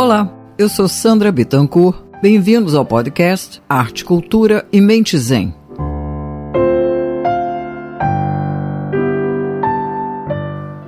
Olá, eu sou Sandra Bittencourt. Bem-vindos ao podcast Arte, Cultura e Mente Zen.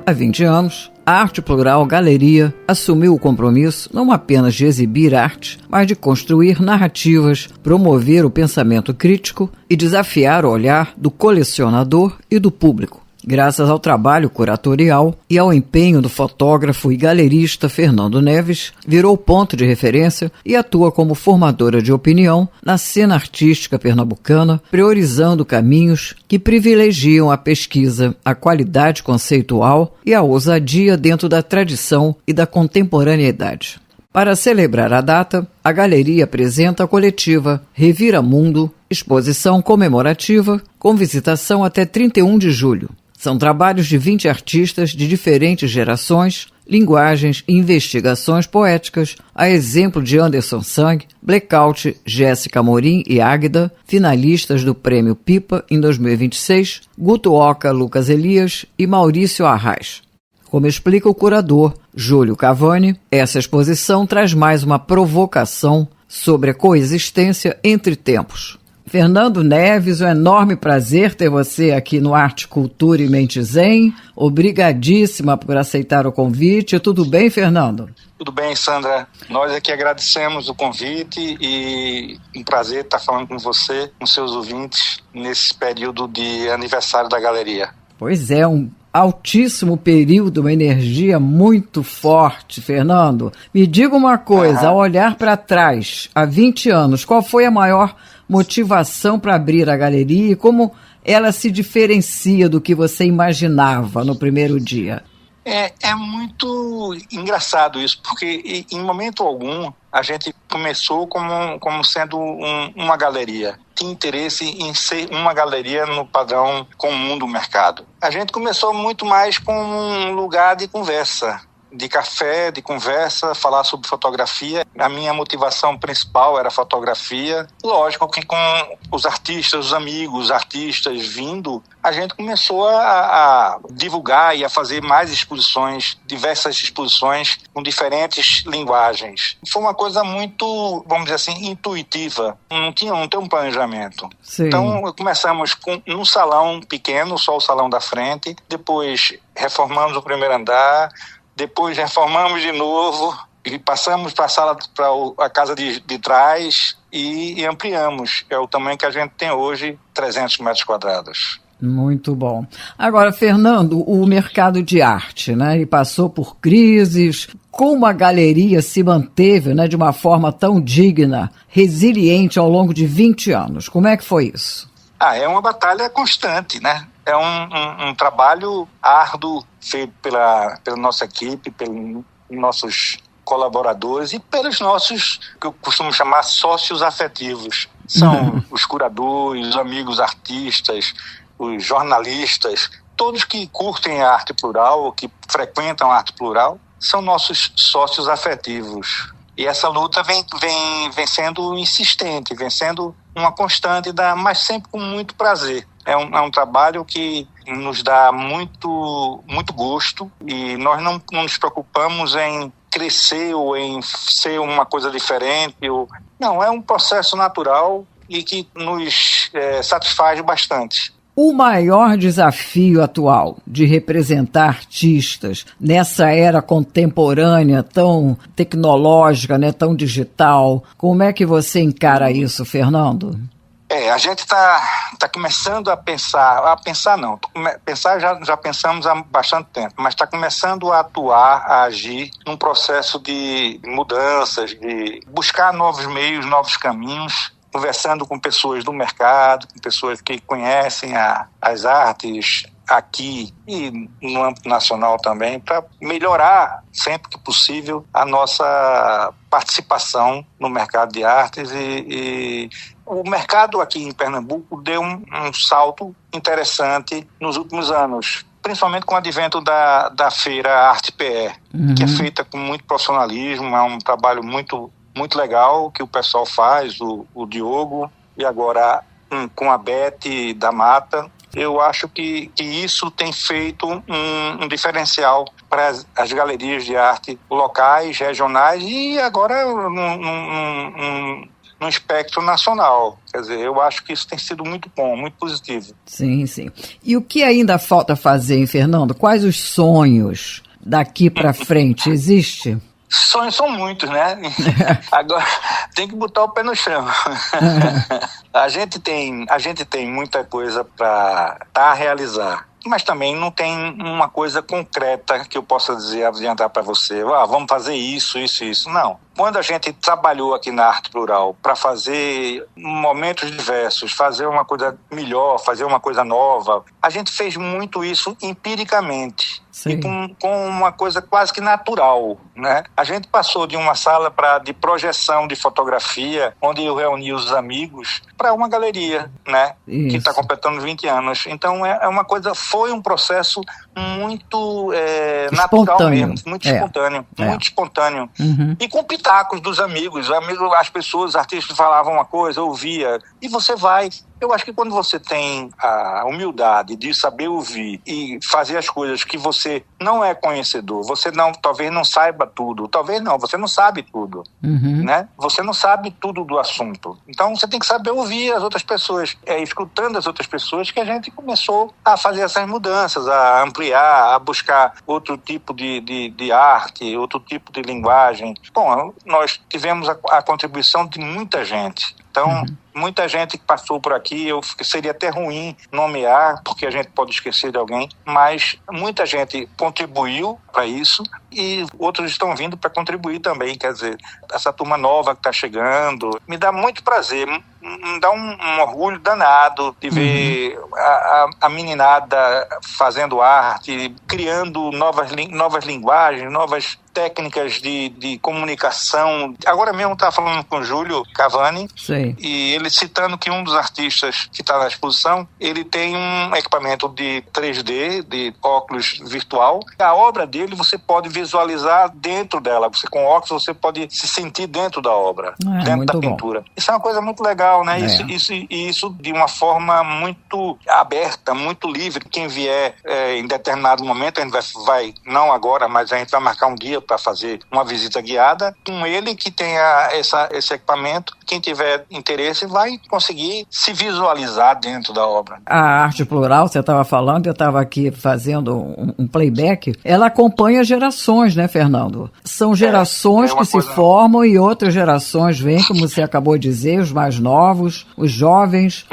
Há 20 anos, a Arte Plural Galeria assumiu o compromisso não apenas de exibir arte, mas de construir narrativas, promover o pensamento crítico e desafiar o olhar do colecionador e do público. Graças ao trabalho curatorial e ao empenho do fotógrafo e galerista Fernando Neves, virou ponto de referência e atua como formadora de opinião na cena artística pernambucana, priorizando caminhos que privilegiam a pesquisa, a qualidade conceitual e a ousadia dentro da tradição e da contemporaneidade. Para celebrar a data, a galeria apresenta a coletiva Revira Mundo, exposição comemorativa com visitação até 31 de julho. São trabalhos de 20 artistas de diferentes gerações, linguagens e investigações poéticas, a exemplo de Anderson Sang, Blackout, Jéssica Amorim e Águida, finalistas do Prêmio Pipa em 2026, Guto Oca, Lucas Elias e Maurício Arraes. Como explica o curador Júlio Cavani, essa exposição traz mais uma provocação sobre a coexistência entre tempos. Fernando Neves, um enorme prazer ter você aqui no Arte, Cultura e Mente Zen. Obrigadíssima por aceitar o convite. Tudo bem, Fernando? Tudo bem, Sandra. Nós aqui agradecemos o convite e um prazer estar falando com você, com seus ouvintes, nesse período de aniversário da galeria. Pois é, um altíssimo período, uma energia muito forte, Fernando. Me diga uma coisa, ao olhar para trás, há 20 anos, qual foi a maior motivação para abrir a galeria e como ela se diferencia do que você imaginava no primeiro dia? É muito engraçado isso, porque em momento algum a gente começou como sendo uma galeria. Tinha interesse em ser uma galeria no padrão comum do mercado. A gente começou muito mais com um lugar de conversa, de café, de conversa, falar sobre fotografia. A minha motivação principal era fotografia. Lógico que com os artistas, os amigos, artistas vindo, a gente começou a divulgar e a fazer mais exposições, diversas exposições com diferentes linguagens. Foi uma coisa muito, vamos dizer assim, intuitiva. Não tem um planejamento. Sim. Então, começamos num salão pequeno, só o salão da frente. Depois, reformamos o primeiro andar. Depois reformamos de novo e passamos para a casa de trás e ampliamos. É o tamanho que a gente tem hoje, 300 metros quadrados. Muito bom. Agora, Fernando, o mercado de arte, né? Ele passou por crises. Como a galeria se manteve, né, de uma forma tão digna, resiliente ao longo de 20 anos? Como é que foi isso? É uma batalha constante, né? É um trabalho árduo feito pela nossa equipe, pelos nossos colaboradores e pelos nossos, que eu costumo chamar, sócios afetivos. São os curadores, os amigos artistas, os jornalistas, todos que curtem a arte plural ou que frequentam a arte plural, são nossos sócios afetivos. E essa luta vem sendo insistente, vem sendo uma constante, mas sempre com muito prazer. É um trabalho que nos dá muito, muito gosto e nós não nos preocupamos em crescer ou em ser uma coisa diferente. Não, é um processo natural e que nos satisfaz bastante. O maior desafio atual de representar artistas nessa era contemporânea tão tecnológica, né, tão digital, como é que você encara isso, Fernando? A gente está começando a pensar não, pensar já pensamos há bastante tempo, mas está começando a atuar, a agir num processo de mudanças, de buscar novos meios, novos caminhos, conversando com pessoas do mercado, com pessoas que conhecem as artes aqui e no âmbito nacional também, para melhorar sempre que possível a nossa participação no mercado de artes e o mercado aqui em Pernambuco deu um salto interessante nos últimos anos, principalmente com o advento da feira Arte PE, que é feita com muito profissionalismo, é um trabalho muito, muito legal que o pessoal faz, o Diogo, e agora com a Beth da Mata. Eu acho que isso tem feito um diferencial para as galerias de arte locais, regionais e agora no espectro nacional. Quer dizer, eu acho que isso tem sido muito bom, muito positivo. Sim, sim. E o que ainda falta fazer, hein, Fernando? Quais os sonhos daqui para frente? Existe? Sonhos são muitos, né? Agora tem que botar o pé no chão. A gente tem muita coisa para realizar, mas também não tem uma coisa concreta que eu possa dizer, adiantar para você. Vamos fazer isso. Não. Quando a gente trabalhou aqui na Arte Plural para fazer momentos diversos, fazer uma coisa melhor, fazer uma coisa nova, a gente fez muito isso empiricamente. Sim. E com uma coisa quase que natural, né? A gente passou de uma sala de projeção de fotografia, onde eu reuni os amigos, para uma galeria, né? Isso. Que está completando 20 anos. Então foi um processo muito natural mesmo, muito espontâneo, muito espontâneo. Uhum. E com pitacos dos amigos, as pessoas, os artistas falavam uma coisa, eu ouvia, e você vai. Eu acho que quando você tem a humildade de saber ouvir e fazer as coisas que você não é conhecedor, você talvez não saiba tudo, você não sabe tudo, né? Você não sabe tudo do assunto. Então você tem que saber ouvir as outras pessoas, escutando as outras pessoas que a gente começou a fazer essas mudanças, a ampliar, a buscar outro tipo de arte, outro tipo de linguagem. Bom, nós tivemos a contribuição de muita gente. Então, muita gente que passou por aqui, seria até ruim nomear, porque a gente pode esquecer de alguém, mas muita gente contribuiu para isso e outros estão vindo para contribuir também. Quer dizer, essa turma nova que está chegando, me dá muito prazer, me dá um orgulho danado de ver a meninada fazendo arte, criando novas linguagens, novas técnicas de comunicação. Agora mesmo estava falando com o Júlio Cavani. Sim. E ele citando que um dos artistas que está na exposição, ele tem um equipamento de 3D, de óculos virtual. A obra dele você pode visualizar dentro dela. Com óculos você pode se sentir dentro da obra, dentro da pintura. Bom. Isso é uma coisa muito legal, né? Isso de uma forma muito aberta, muito livre. Quem vier em determinado momento, a gente vai, não agora, mas a gente vai marcar um dia para fazer uma visita guiada com ele que tenha esse equipamento. Quem tiver interesse vai conseguir se visualizar dentro da obra. A Arte Plural, você estava falando, eu estava aqui fazendo um playback, ela acompanha gerações, né, Fernando? São gerações que se formam e outras gerações vêm, como você acabou de dizer, os mais novos, os jovens.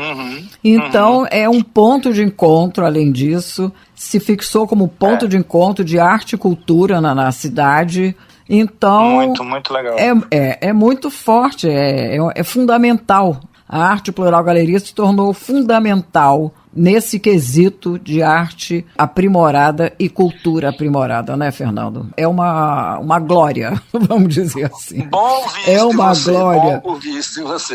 Então, é um ponto de encontro, além disso, se fixou como ponto de encontro de arte e cultura na cidade. Então, muito legal. É muito forte, é fundamental. A Arte Plural Galeria se tornou fundamental nesse quesito de arte aprimorada e cultura aprimorada, né, Fernando? É uma glória, vamos dizer assim. Bom ouvir isso de você. Bom ouvir isso de você.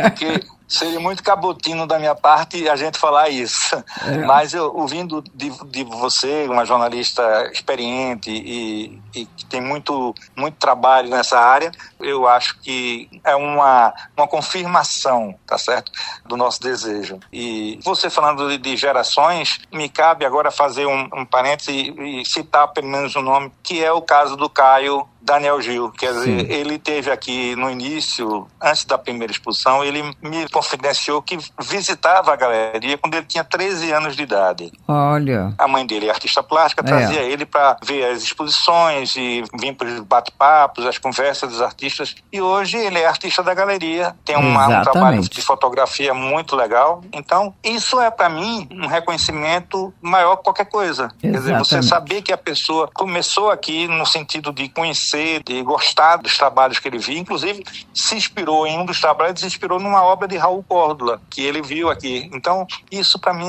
Porque seria muito cabotino da minha parte a gente falar isso. Mas eu, ouvindo de você, uma jornalista experiente e que tem muito trabalho nessa área, eu acho que é uma confirmação, tá certo? Do nosso desejo. E você falando de gerações, me cabe agora fazer um parêntese e citar pelo menos o nome, que é o caso do Caio Daniel Gil. Quer dizer, ele teve aqui no início, antes da primeira exposição, ele me confidenciou que visitava a galeria quando ele tinha 13 anos de idade. Olha. A mãe dele é artista plástica, trazia ele para ver as exposições e vir para os bate-papos, as conversas dos artistas. E hoje ele é artista da galeria, tem um trabalho de fotografia muito legal. Então, isso é para mim um reconhecimento maior que qualquer coisa. Quer dizer, você saber que a pessoa começou aqui no sentido de conhecer, de gostar dos trabalhos que ele viu, inclusive se inspirou em um dos trabalhos, se inspirou numa obra de Raul Córdoba, que ele viu aqui. Então, isso para mim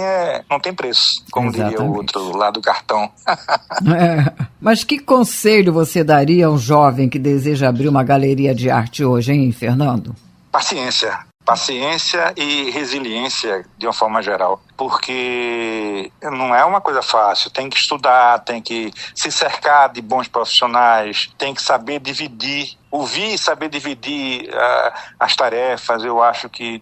não tem preço, como diria o outro lá do cartão. Mas que conselho você daria a um jovem que deseja abrir uma galeria de arte hoje, hein, Fernando? Paciência e resiliência de uma forma geral. porque não é uma coisa fácil. Tem que estudar, tem que se cercar de bons profissionais, tem que saber dividir, ouvir e saber dividir as tarefas. Eu acho que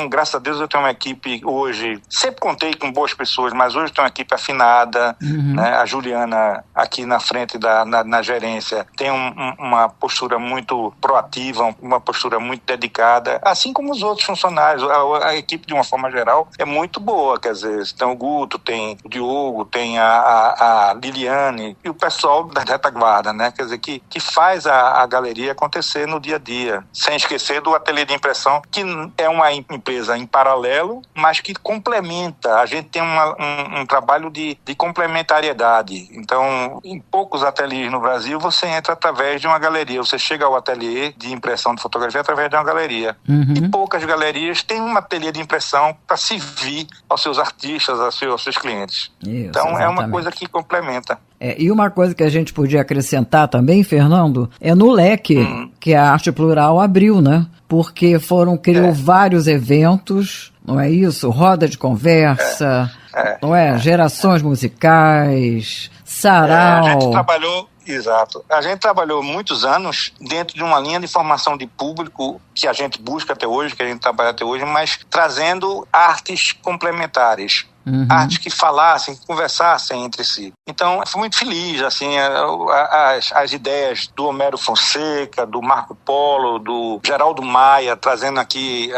graças a Deus, eu tenho uma equipe hoje, sempre contei com boas pessoas, mas hoje tenho uma equipe afinada, né? A Juliana aqui na frente na gerência tem uma postura muito proativa, uma postura muito dedicada, assim como os outros funcionários. A equipe, de uma forma geral, é muito boa, quer dizer, tem o Guto, tem o Diogo, tem a Liliane e o pessoal da retaguarda, né? Quer dizer, que faz a galeria acontecer no dia a dia, sem esquecer do ateliê de impressão, que é uma empresa em paralelo, mas que complementa. A gente tem um trabalho de complementariedade. Então, em poucos ateliês no Brasil, você entra através de uma galeria. Você chega ao ateliê de impressão de fotografia através de uma galeria. E poucas galerias têm um ateliê de impressão para servir aos seus artistas, aos seus clientes. Isso, então, exatamente. É uma coisa que complementa. E uma coisa que a gente podia acrescentar também, Fernando, é no leque que a Arte Plural abriu, né? Porque criou vários eventos, não é isso? Roda de conversa, não é? Gerações musicais, sarau. A gente trabalhou... Exato. A gente trabalhou muitos anos dentro de uma linha de formação de público que a gente busca até hoje, que a gente trabalha até hoje, mas trazendo artes complementares. Artes que falassem, que conversassem entre si. Então, eu fui muito feliz, assim, as ideias do Homero Fonseca, do Marco Polo, do Geraldo Maia, trazendo aqui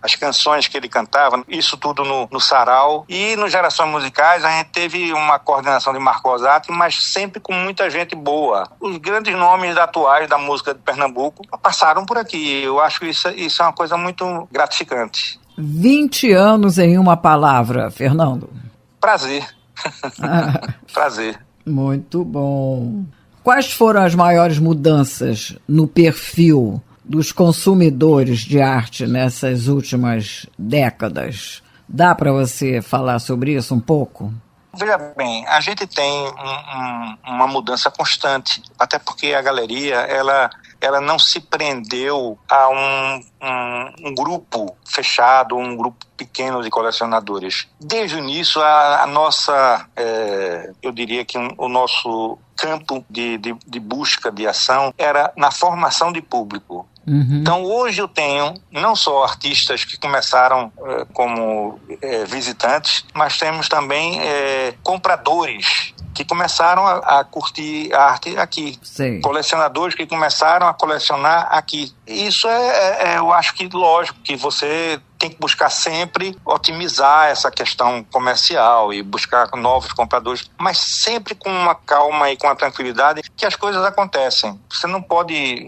as canções que ele cantava, isso tudo no sarau. E no Gerações Musicais, a gente teve uma coordenação de Marco Rosati, mas sempre com muita gente boa. Os grandes nomes atuais da música de Pernambuco passaram por aqui. Eu acho que isso é uma coisa muito gratificante. 20 anos em uma palavra, Fernando. Prazer. Prazer. Muito bom. Quais foram as maiores mudanças no perfil dos consumidores de arte nessas últimas décadas? Dá para você falar sobre isso um pouco? Veja bem, a gente tem uma mudança constante, até porque a galeria ela não se prendeu a um grupo fechado, um grupo pequeno de colecionadores. Desde o início, a nossa, eu diria que o nosso campo de busca, de ação, era na formação de público. Então, hoje eu tenho não só artistas que começaram como visitantes, mas temos também compradores que começaram a curtir a arte aqui. Sim. Colecionadores que começaram a colecionar aqui. Isso eu acho que lógico que você tem que buscar sempre otimizar essa questão comercial e buscar novos compradores, mas sempre com uma calma e com a tranquilidade que as coisas acontecem. Você não pode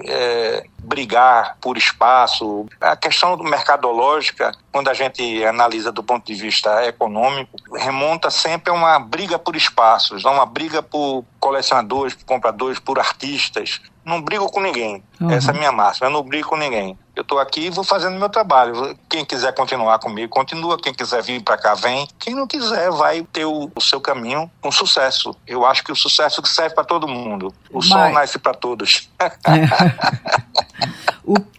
brigar por espaço. A questão mercadológica, quando a gente analisa do ponto de vista econômico, remonta sempre a uma briga por espaços, a uma briga por colecionadores, por compradores, por artistas. Não brigo com ninguém. Essa é a minha máxima. Eu não brigo com ninguém. Eu estou aqui e vou fazendo meu trabalho. Quem quiser continuar comigo, continua. Quem quiser vir para cá, vem. Quem não quiser, vai ter o seu caminho com sucesso. Eu acho que o sucesso serve para todo mundo. O sol nasce para todos.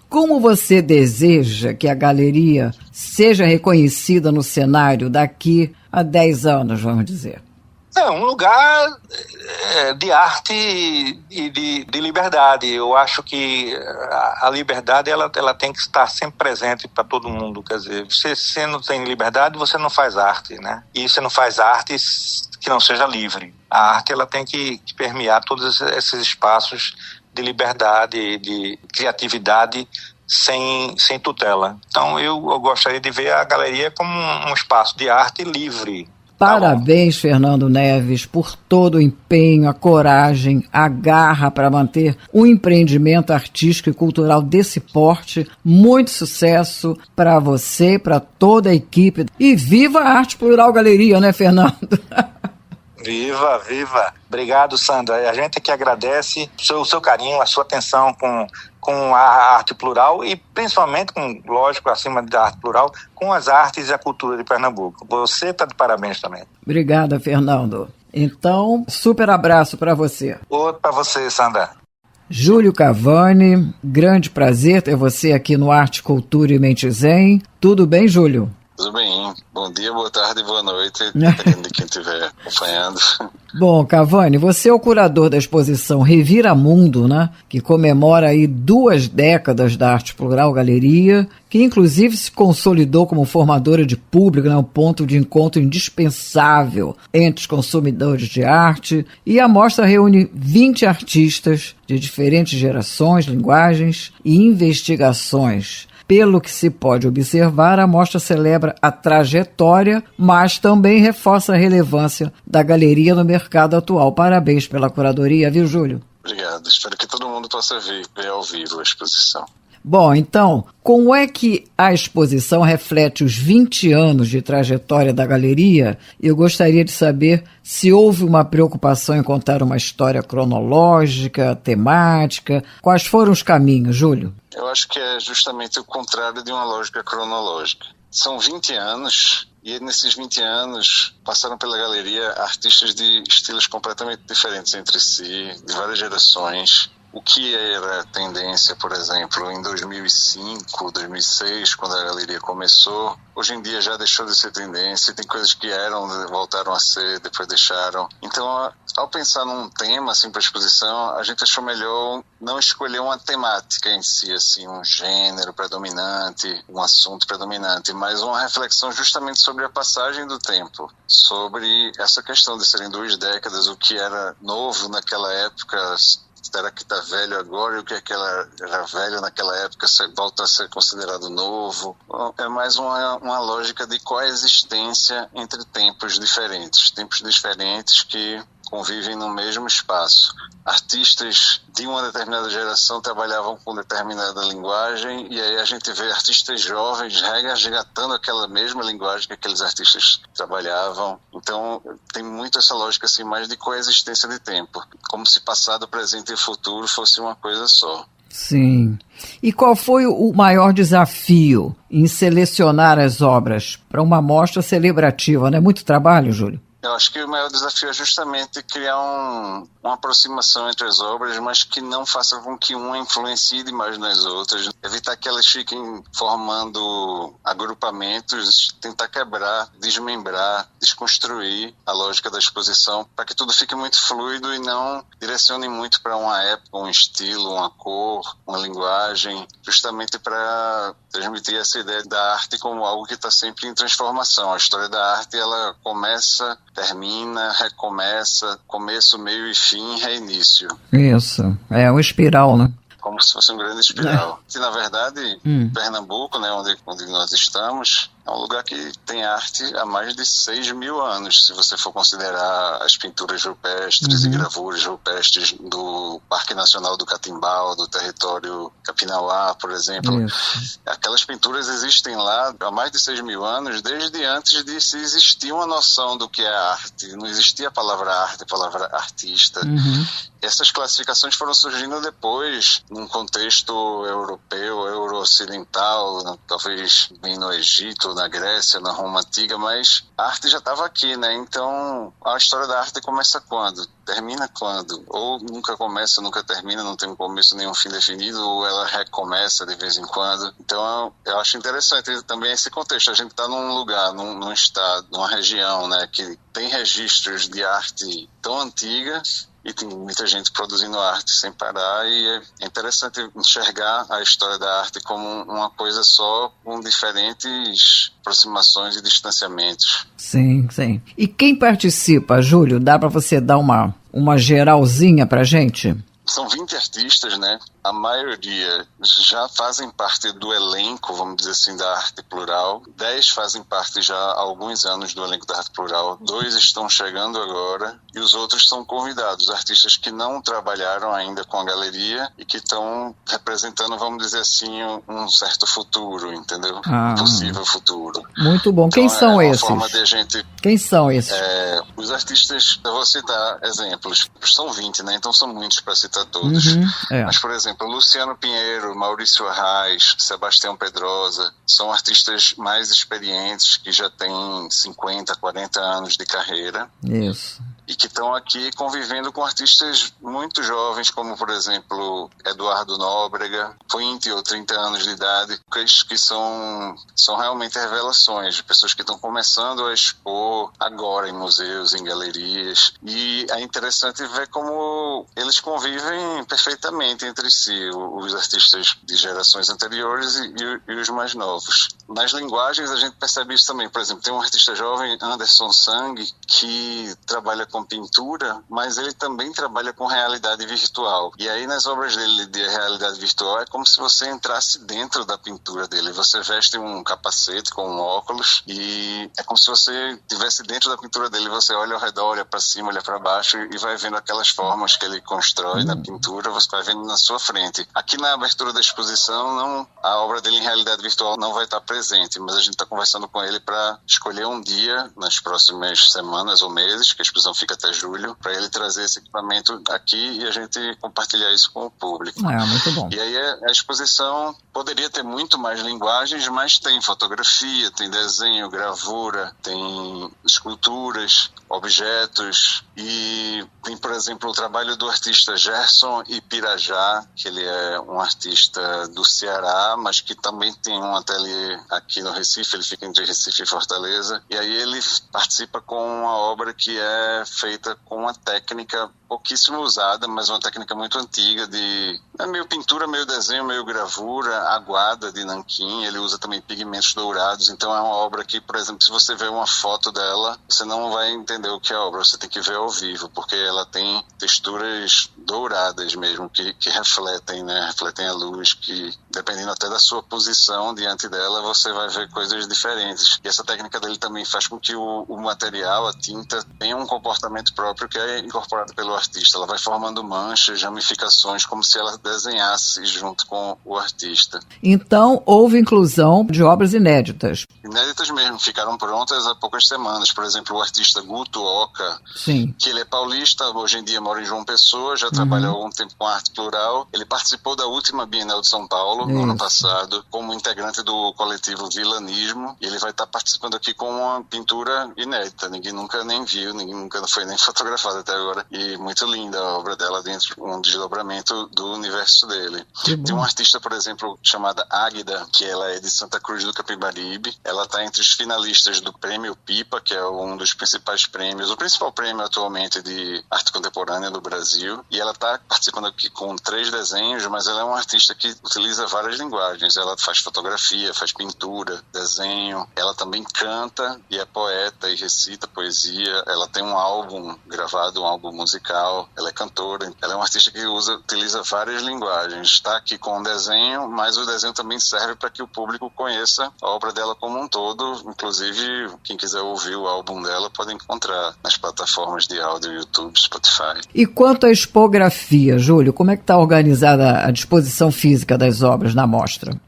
Como você deseja que a galeria seja reconhecida no cenário daqui a 10 anos, vamos dizer? É um lugar de arte e de liberdade. Eu acho que a liberdade ela tem que estar sempre presente para todo mundo. Quer dizer, você não tem liberdade, você não faz arte, né? E você não faz arte que não seja livre. A arte ela tem que permear todos esses espaços de liberdade, de criatividade, sem tutela. Então eu gostaria de ver a galeria como um espaço de arte livre. Parabéns, Fernando Neves, por todo o empenho, a coragem, a garra para manter um empreendimento artístico e cultural desse porte. Muito sucesso para você, para toda a equipe. E viva a Arte Plural Galeria, né, Fernando? Viva, viva. Obrigado, Sandra. A gente que agradece o seu carinho, a sua atenção com a arte plural e principalmente, lógico, acima da arte plural, com as artes e a cultura de Pernambuco. Você está de parabéns também. Obrigada, Fernando. Então, super abraço para você. Outro para você, Sandra. Júlio Cavani, grande prazer ter você aqui no Arte, Cultura e Mente Zen. Tudo bem, Júlio? Tudo bem. Bom dia, boa tarde e boa noite, dependendo de quem estiver acompanhando. Bom, Cavani, você é o curador da exposição Revira Mundo, né? Que comemora aí 2 décadas da Arte Plural Galeria, que inclusive se consolidou como formadora de público, né? Um ponto de encontro indispensável entre os consumidores de arte. E a mostra reúne 20 artistas de diferentes gerações, linguagens e investigações. Pelo que se pode observar, a mostra celebra a trajetória, mas também reforça a relevância da galeria no mercado atual. Parabéns pela curadoria, viu, Júlio? Obrigado. Espero que todo mundo possa ver ao vivo a exposição. Bom, então, como é que a exposição reflete os 20 anos de trajetória da galeria? Eu gostaria de saber se houve uma preocupação em contar uma história cronológica, temática. Quais foram os caminhos, Júlio? Eu acho que é justamente o contrário de uma lógica cronológica. São 20 anos e nesses 20 anos passaram pela galeria artistas de estilos completamente diferentes entre si, de várias gerações. O que era tendência, por exemplo, em 2005, 2006, quando a galeria começou, hoje em dia já deixou de ser tendência, tem coisas que voltaram a ser, depois deixaram. Então, ao pensar num tema assim, para a exposição, a gente achou melhor não escolher uma temática em si, assim, um gênero predominante, um assunto predominante, mas uma reflexão justamente sobre a passagem do tempo, sobre essa questão de serem 2 décadas, o que era novo naquela época, será que está velho agora e o que era velho naquela época volta a ser considerado novo? É mais uma lógica de coexistência entre tempos diferentes que convivem no mesmo espaço. Artistas de uma determinada geração trabalhavam com determinada linguagem e aí a gente vê artistas jovens resgatando aquela mesma linguagem que aqueles artistas trabalhavam. Então tem muito essa lógica assim, mais de coexistência de tempo, como se passado, presente e futuro fosse uma coisa só. Sim. E qual foi o maior desafio em selecionar as obras para uma mostra celebrativa? Não é muito trabalho, Júlio? Eu acho que o maior desafio é justamente criar uma aproximação entre as obras, mas que não faça com que uma influencie demais nas outras. Evitar que elas fiquem formando agrupamentos, tentar quebrar, desmembrar, desconstruir a lógica da exposição, para que tudo fique muito fluido e não direcione muito para uma época, um estilo, uma cor, uma linguagem, justamente para transmitir essa ideia da arte como algo que está sempre em transformação. A história da arte, ela começa, termina, recomeça, começo, meio e fim, reinício. Isso, é uma espiral, né? Como se fosse um grande espiral. E, na verdade, Pernambuco, né, onde nós estamos, é um lugar que tem arte há mais de 6.000 anos, se você for considerar as pinturas rupestres e gravuras rupestres do Parque Nacional do Catimbau, do território Capinauá, por exemplo. Isso. Aquelas pinturas existem lá há mais de 6.000 anos, desde antes de se existir uma noção do que é arte. Não existia a palavra arte, a palavra artista. Essas classificações foram surgindo depois, num contexto europeu, euro-ocidental, talvez bem no Egito, na Grécia, na Roma Antiga, mas a arte já estava aqui, né? Então, a história da arte começa quando? Termina quando? Ou nunca começa, nunca termina, não tem um começo nem um fim definido, ou ela recomeça de vez em quando. Então, eu acho interessante também esse contexto. A gente está num lugar, num estado, numa região, né, que tem registros de arte tão antiga, e tem muita gente produzindo arte sem parar, e é interessante enxergar a história da arte como uma coisa só, com diferentes aproximações e distanciamentos. Sim, sim. E quem participa, Júlio? Dá para você dar uma geralzinha para gente? São 20 artistas, né? A maioria já fazem parte do elenco, vamos dizer assim, da Arte Plural. 10 fazem parte já há alguns anos do elenco da Arte Plural. 2 estão chegando agora e os outros são convidados, artistas que não trabalharam ainda com a galeria e que estão representando, vamos dizer assim, um certo futuro, entendeu? Um possível futuro. Muito bom. Então, quem são esses? Forma de gente... Quem são esses? Os artistas, eu vou citar exemplos. São 20, né? Então são muitos para citar todos. Mas, por exemplo, Luciano Pinheiro, Maurício Arraes, Sebastião Pedrosa, são artistas mais experientes que já têm 50, 40 anos de carreira. Isso. e que estão aqui convivendo com artistas muito jovens, como, por exemplo, Eduardo Nóbrega, 20 ou 30 anos de idade, que são realmente revelações, pessoas que estão começando a expor agora em museus, em galerias, e é interessante ver como eles convivem perfeitamente entre si, os artistas de gerações anteriores e os mais novos. Nas linguagens a gente percebe isso também. Por exemplo, tem um artista jovem, Anderson Sang, que trabalha com pintura, mas ele também trabalha com realidade virtual. E aí nas obras dele de realidade virtual é como se você entrasse dentro da pintura dele. Você veste um capacete com um óculos e é como se você estivesse dentro da pintura dele. Você olha ao redor, olha para cima, olha para baixo e vai vendo aquelas formas que ele constrói na pintura, você vai vendo na sua frente. Aqui na abertura da exposição, a obra dele em realidade virtual não vai estar presente, mas a gente está conversando com ele para escolher um dia nas próximas semanas ou meses, que a exposição fica até julho, para ele trazer esse equipamento aqui e a gente compartilhar isso com o público. Muito bom. E aí a exposição poderia ter muito mais linguagens, mas tem fotografia, tem desenho, gravura, tem esculturas, objetos, e tem, por exemplo, o trabalho do artista Gerson Ipirajá, que ele é um artista do Ceará, mas que também tem um ateliê aqui no Recife, ele fica entre Recife e Fortaleza, e aí ele participa com uma obra que é feita com uma técnica pouquíssimo usada, mas uma técnica muito antiga é meio pintura, meio desenho, meio gravura, aguada de nanquim. Ele usa também pigmentos dourados, então é uma obra que, por exemplo, se você ver uma foto dela, você não vai entender o que é a obra, você tem que ver ao vivo, porque ela tem texturas douradas mesmo, que refletem, né? Refletem a luz, que dependendo até da sua posição diante dela, você vai ver coisas diferentes. E essa técnica dele também faz com que o material, a tinta, tenha um comportamento próprio que é incorporado pelo artista. Ela vai formando manchas, ramificações, como se ela desenhasse junto com o artista. Então, houve inclusão de obras inéditas. Inéditas mesmo, ficaram prontas há poucas semanas. Por exemplo, o artista Guto Oca, Sim. que ele é paulista, hoje em dia mora em João Pessoa, já trabalha há algum tempo com arte plural. Ele participou da última Bienal de São Paulo, no ano passado, como integrante do coletivo Vilanismo, e ele vai estar participando aqui com uma pintura inédita. Ninguém nunca nem viu, ninguém nunca foi nem fotografado até agora. E muito linda a obra dela dentro de um desdobramento do universo dele. Tem uma artista, por exemplo, chamada Águida, que ela é de Santa Cruz do Capibaribe. Ela está entre os finalistas do Prêmio Pipa, que é um dos principais prêmios, o principal prêmio atualmente de arte contemporânea do Brasil. E ela está participando aqui com 3 desenhos, mas ela é uma artista que utiliza várias linguagens. Ela faz fotografia, faz pintura, desenho. Ela também canta e é poeta e recita poesia. Ela tem um álbum gravado, um álbum musical. Ela é cantora. Ela é uma artista que utiliza várias linguagens. Está aqui com o desenho, mas o desenho também serve para que o público conheça a obra dela como um todo. Inclusive, quem quiser ouvir o álbum dela pode encontrar nas plataformas de áudio, YouTube, Spotify. E quanto à expografia, Júlio, como é que está organizada a disposição física das obras na mostra?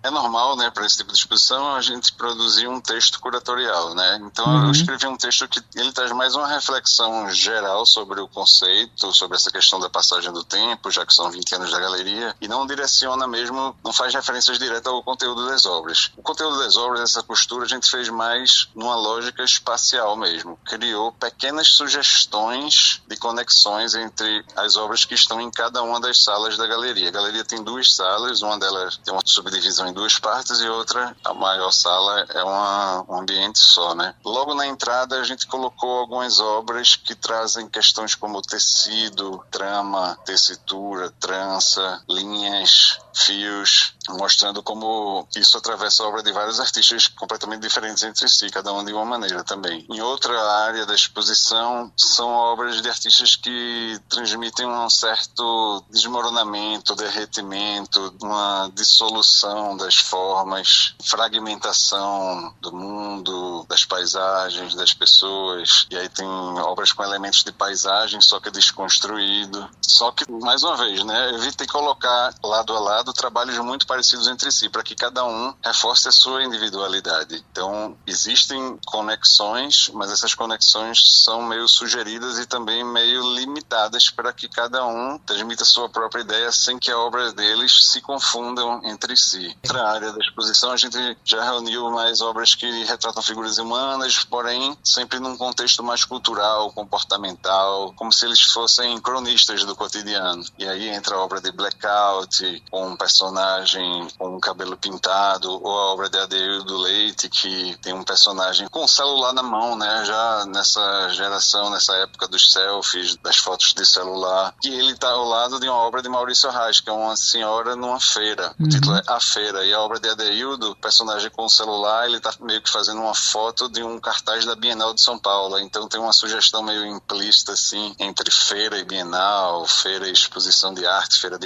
É normal, né, para esse tipo de exposição, a gente produzir um texto curatorial, né? Então eu escrevi um texto que ele traz mais uma reflexão geral sobre o conceito, sobre essa questão da passagem do tempo, já que são 20 anos da galeria, e não direciona mesmo, não faz referências diretas ao conteúdo das obras. O conteúdo das obras, essa costura, a gente fez mais numa lógica espacial mesmo. Criou pequenas sugestões de conexões entre as obras que estão em cada uma das salas da galeria. A galeria tem 2 salas, uma delas tem uma subdivisão em 2 partes e outra, a maior sala, é um ambiente só, né? Logo na entrada a gente colocou algumas obras que trazem questões como tecido, trama, tessitura, trança, linhas, fios, mostrando como isso atravessa a obra de vários artistas completamente diferentes entre si, cada um de uma maneira também. Em outra área da exposição são obras de artistas que transmitem um certo desmoronamento, derretimento, uma dissolução das formas, fragmentação do mundo, das paisagens, das pessoas. E aí tem obras com elementos de paisagem, só que desconstruído. Só que, mais uma vez, né, eu evitei colocar lado a lado trabalhos muito parecidos entre si, para que cada um reforce a sua individualidade. Então, existem conexões, mas essas conexões são meio sugeridas e também meio limitadas para que cada um transmita a sua própria ideia sem que a obra deles se confundam entre si. outra área da exposição, a gente já reuniu mais obras que retratam figuras humanas, porém sempre num contexto mais cultural, comportamental, como se eles fossem cronistas do cotidiano. E aí entra a obra de Blackout, com um personagem com um cabelo pintado, ou a obra de Adeildo Leite, que tem um personagem com o celular na mão, né? Já nessa geração, nessa época dos selfies, das fotos de celular. E ele está ao lado de uma obra de Maurício Arraes, que é uma senhora numa feira. O título é A Feira. E a obra de Adeildo, o personagem com o celular, ele está meio que fazendo uma foto de um cartaz da Bienal de São Paulo. Então tem uma sugestão meio implícita, assim, entre feira e Bienal, feira e exposição de arte, feira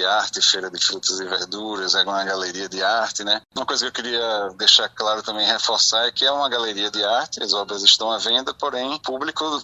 de frutas e verduras, é uma galeria de arte, né? Uma coisa que eu queria deixar claro também, reforçar, é que é uma galeria de arte, as obras estão à venda, porém o público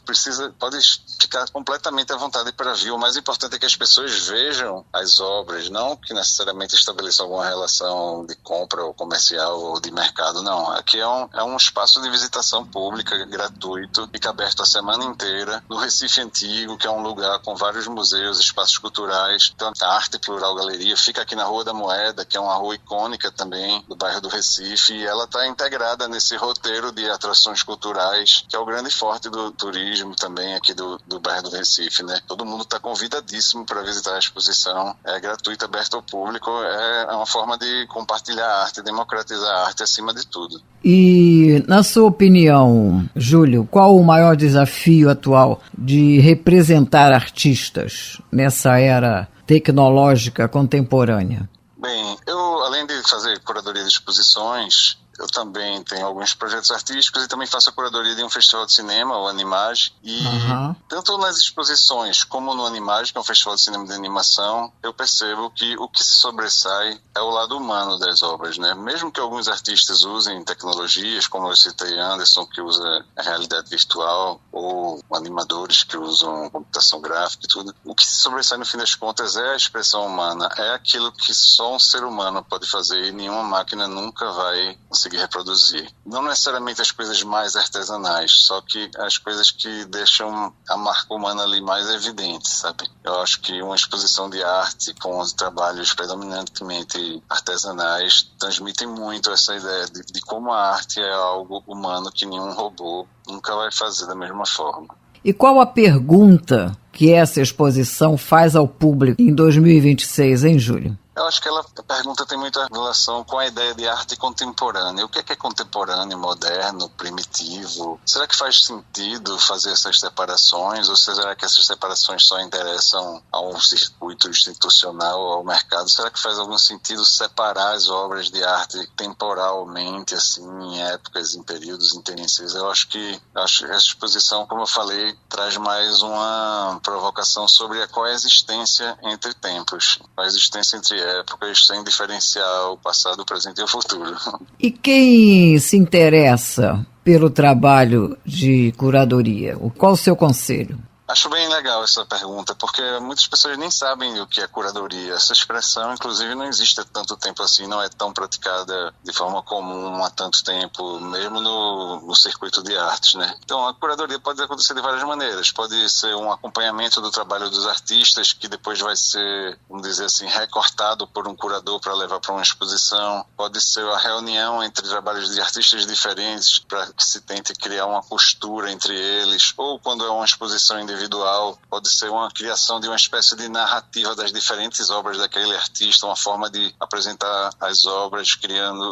pode ficar completamente à vontade para ver. O mais importante é que as pessoas vejam as obras, não que necessariamente estabeleçam alguma relação de compra ou comercial ou de mercado, não. Aqui é um espaço de visitação pública, gratuito, fica aberto a semana inteira, no Recife Antigo, que é um lugar com vários museus, espaços culturais. Então a Arte Plural Galeria fica aqui na Rua da Moeda, que é uma rua icônica também do bairro do Recife, e ela está integrada nesse roteiro de atrações culturais, que é o grande forte do turismo também aqui do bairro do Recife, né? Todo mundo está convidadíssimo para visitar a exposição, é gratuita, aberta ao público, é uma forma de compartilhar a arte, democratizar a arte acima de tudo. E, na sua opinião, Júlio, qual o maior desafio atual de representar artistas nessa era tecnológica contemporânea? Bem, eu, além de fazer curadoria de exposições, eu também tenho alguns projetos artísticos e também faço a curadoria de um festival de cinema, o Animage, e tanto nas exposições como no Animage, que é um festival de cinema de animação, eu percebo que o que se sobressai é o lado humano das obras, né? Mesmo que alguns artistas usem tecnologias, como eu citei Anderson, que usa a realidade virtual, ou animadores que usam computação gráfica e tudo, o que se sobressai no fim das contas é a expressão humana, é aquilo que só um ser humano pode fazer e nenhuma máquina nunca vai conseguir reproduzir. Não necessariamente as coisas mais artesanais, só que as coisas que deixam a marca humana ali mais evidente, sabe? Eu acho que uma exposição de arte com os trabalhos predominantemente artesanais transmitem muito essa ideia de como a arte é algo humano que nenhum robô nunca vai fazer da mesma forma. E qual a pergunta que essa exposição faz ao público em 2026, hein, Júlio? Eu acho que a pergunta tem muita relação com a ideia de arte contemporânea. O que é contemporâneo, moderno, primitivo? Será que faz sentido fazer essas separações? Ou será que essas separações só interessam a um circuito institucional ou ao mercado? Será que faz algum sentido separar as obras de arte temporalmente, assim, em épocas, em períodos, em tendências? Eu acho que essa exposição, como eu falei, traz mais uma provocação sobre a coexistência entre tempos, coexistência entre épocas, sem diferenciar o passado, o presente e o futuro. E quem se interessa pelo trabalho de curadoria, qual o seu conselho? Acho bem legal essa pergunta, porque muitas pessoas nem sabem o que é curadoria. Essa expressão, inclusive, não existe há tanto tempo assim, não é tão praticada de forma comum há tanto tempo, mesmo no circuito de artes, né? Então, a curadoria pode acontecer de várias maneiras. Pode ser um acompanhamento do trabalho dos artistas, que depois vai ser, vamos dizer assim, recortado por um curador para levar para uma exposição. Pode ser a reunião entre trabalhos de artistas diferentes para que se tente criar uma costura entre eles, ou quando é uma exposição individual, pode ser uma criação de uma espécie de narrativa das diferentes obras daquele artista, uma forma de apresentar as obras,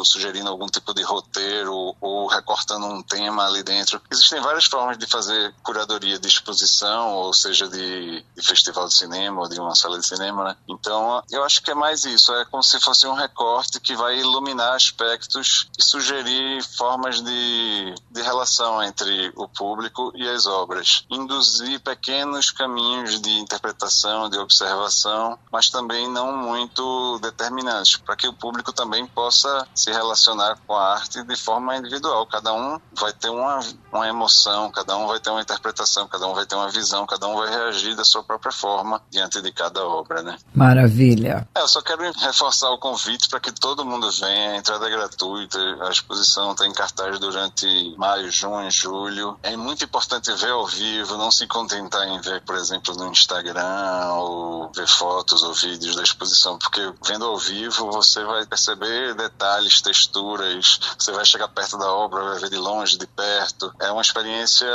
sugerindo algum tipo de roteiro ou recortando um tema ali dentro. Existem várias formas de fazer curadoria de exposição, ou seja, de festival de cinema ou de uma sala de cinema, né? Então, eu acho que é mais isso, é como se fosse um recorte que vai iluminar aspectos e sugerir formas de relação entre o público e as obras, induzir pequenos caminhos de interpretação, de observação, mas também não muito determinantes, para que o público também possa se relacionar com a arte de forma individual. Cada um vai ter uma emoção, cada um vai ter uma interpretação, cada um vai ter uma visão, cada um vai reagir da sua própria forma diante de cada obra, né? Maravilha! Eu só quero reforçar o convite para que todo mundo venha, a entrada é gratuita, a exposição está em cartaz durante maio, junho, julho. É muito importante ver ao vivo, não se contentar em ver estiver, por exemplo, no Instagram, ou ver fotos ou vídeos da exposição, porque vendo ao vivo você vai perceber detalhes, texturas, você vai chegar perto da obra, vai ver de longe, de perto. É uma experiência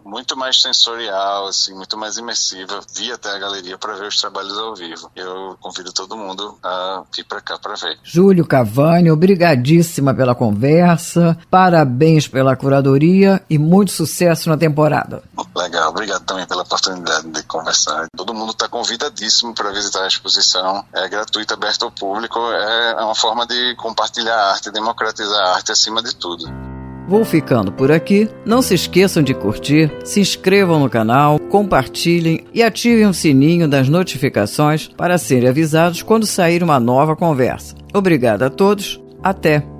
muito mais sensorial, assim, muito mais imersiva, vir até a galeria para ver os trabalhos ao vivo. Eu convido todo mundo a ir para cá para ver. Júlio Cavani, obrigadíssima pela conversa, parabéns pela curadoria e muito sucesso na temporada. Legal, obrigado também pela oportunidade de conversar. Todo mundo está convidadíssimo para visitar a exposição, é gratuita, aberta ao público, é uma forma de compartilhar a arte, democratizar a arte acima de tudo. Vou ficando por aqui. Não se esqueçam de curtir, se inscrevam no canal, compartilhem e ativem o sininho das notificações para serem avisados quando sair uma nova conversa. Obrigado a todos. Até!